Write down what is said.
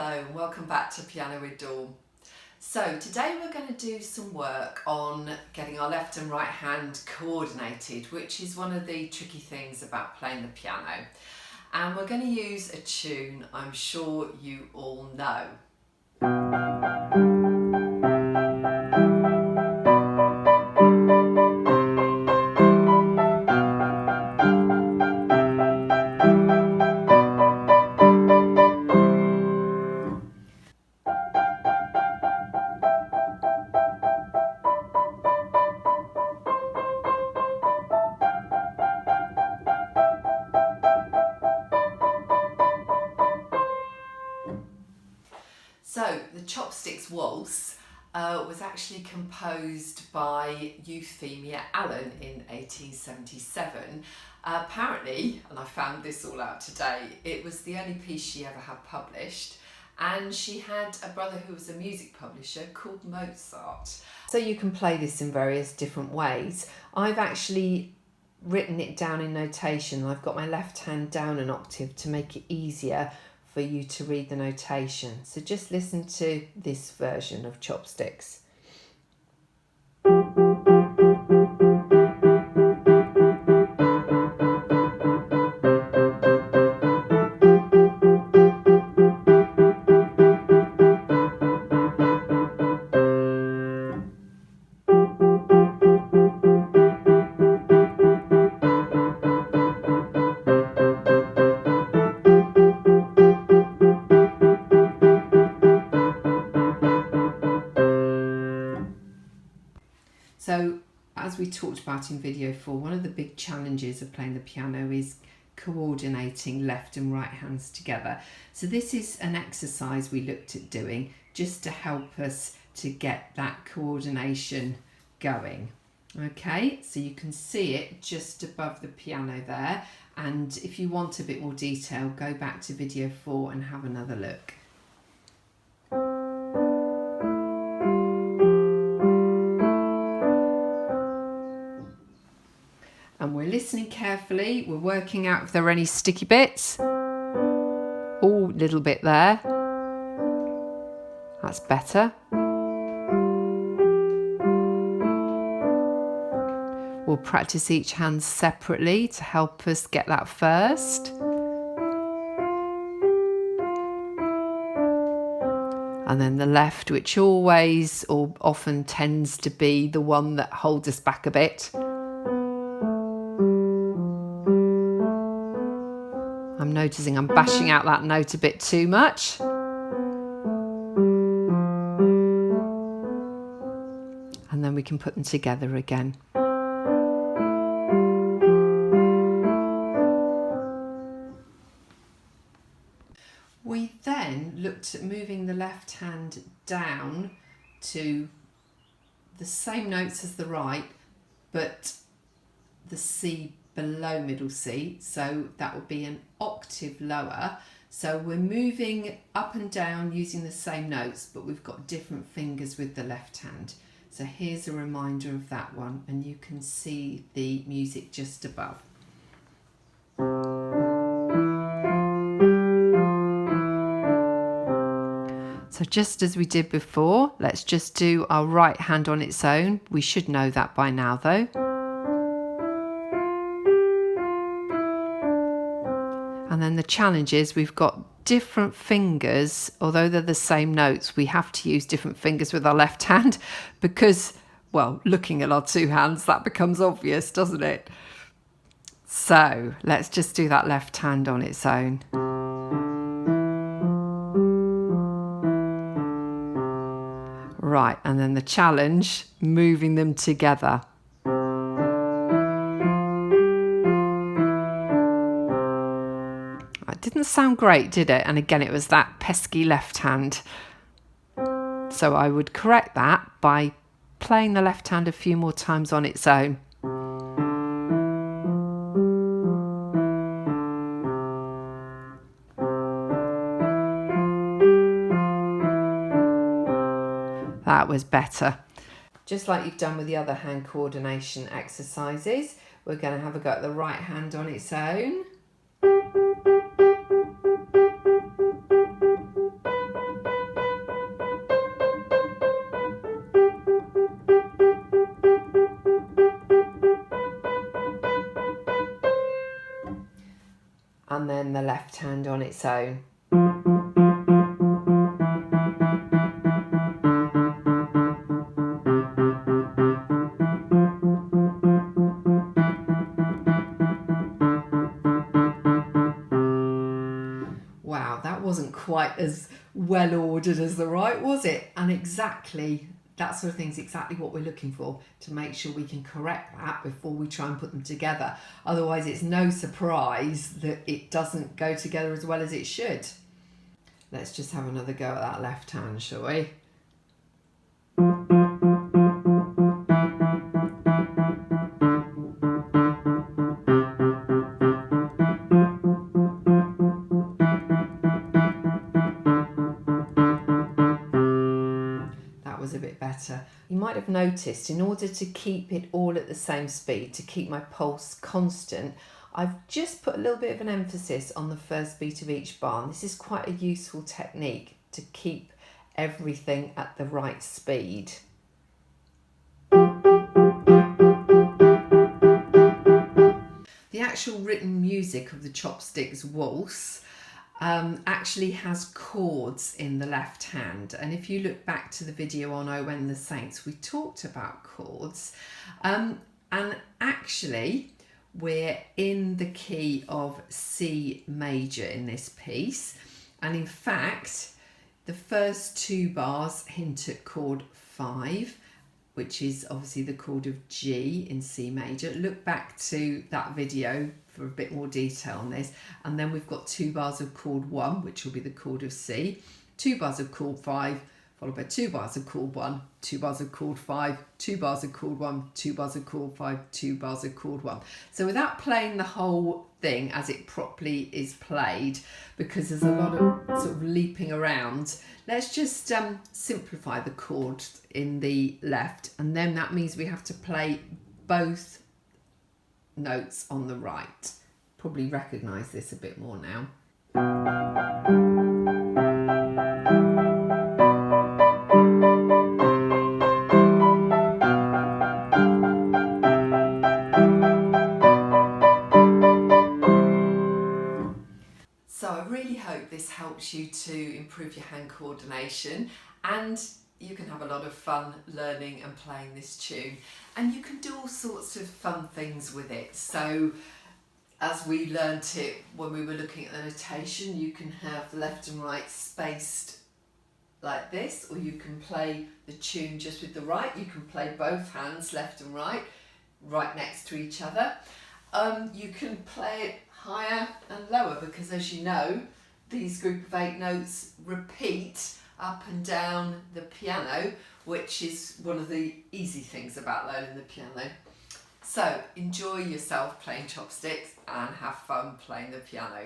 Hello and welcome back to Piano with Dawn. So today we're going to do some work on getting our left and right hand coordinated, which is one of the tricky things about playing the piano. And we're going to use a tune I'm sure you all know. So the Chopsticks waltz was actually composed by Euphemia Allen in 1877. Apparently, and I found this all out today, it was the only piece she ever had published, and she had a brother who was a music publisher called Mozart. So you can play this in various different ways. I've actually written it down in notation. I've got my left hand down an octave to make it easier for you to read the notation. So just listen to this version of Chopsticks. So, as we talked about in video 4, one of the big challenges of playing the piano is coordinating left and right hands together. So this is an exercise we looked at doing just to help us to get that coordination going. Okay, so you can see it just above the piano there, and if you want a bit more detail, go back to video 4 and have another look. And we're listening carefully, we're working out if there are any sticky bits. Oh, little bit there. That's better. We'll practice each hand separately to help us get that first. And then the left, which always or often tends to be the one that holds us back a bit. I'm noticing I'm bashing out that note a bit too much. And then we can put them together again. We then looked at moving the left hand down to the same notes as the right, but the C below middle C, so that would be an octave lower. So we're moving up and down using the same notes, but we've got different fingers with the left hand. So here's a reminder of that one, and you can see the music just above. So just as we did before, let's just do our right hand on its own. We should know that by now though. And then the challenge is we've got different fingers, although they're the same notes, we have to use different fingers with our left hand because, well, looking at our two hands, that becomes obvious, doesn't it? So let's just do that left hand on its own. Right, and then the challenge, moving them together. It didn't sound great, did it? And again, it was that pesky left hand. So I would correct that by playing the left hand a few more times on its own. That was better. Just like you've done with the other hand coordination exercises, we're going to have a go at the right hand on its own. and then the left hand on its own. Wow, that wasn't quite as well ordered as the right, was it? And exactly, that sort of thing's exactly what we're looking for, to make sure we can correct that before we try and put them together. Otherwise, it's no surprise that it doesn't go together as well as it should. Let's just have another go at that left hand, shall we? Was a bit better. You might have noticed, in order to keep it all at the same speed, to keep my pulse constant, I've just put a little bit of an emphasis on the first beat of each bar. And this is quite a useful technique to keep everything at the right speed. The actual written music of the Chopsticks waltz actually has chords in the left hand, and if you look back to the video on Oh When the Saints, we talked about chords, and actually we're in the key of C major in this piece, and in fact the first two bars hint at chord 5, which is obviously the chord of G in C major. Look back to that video for a bit more detail on this. And then we've got 2 bars of chord 1, which will be the chord of C, 2 bars of chord 5, followed by 2 bars of chord 1, 2 bars of chord 5, 2 bars of chord 1, 2 bars of chord 5, 2 bars of chord 1. So without playing the whole thing as it properly is played, because there's a lot of sort of leaping around, let's just simplify the chord in the left, and then that means we have to play both notes on the right. Probably recognise this a bit more now. So I really hope this helps you to improve your hand coordination, and you can have a lot of fun learning and playing this tune, and you can do all sorts of fun things with it. So as we learnt it when we were looking at the notation, you can have left and right spaced like this, or you can play the tune just with the right. You can play both hands, left and right next to each other. You can play it higher and lower, because as you know, these group of 8 notes repeat up and down the piano, which is one of the easy things about learning the piano. So enjoy yourself playing Chopsticks and have fun playing the piano.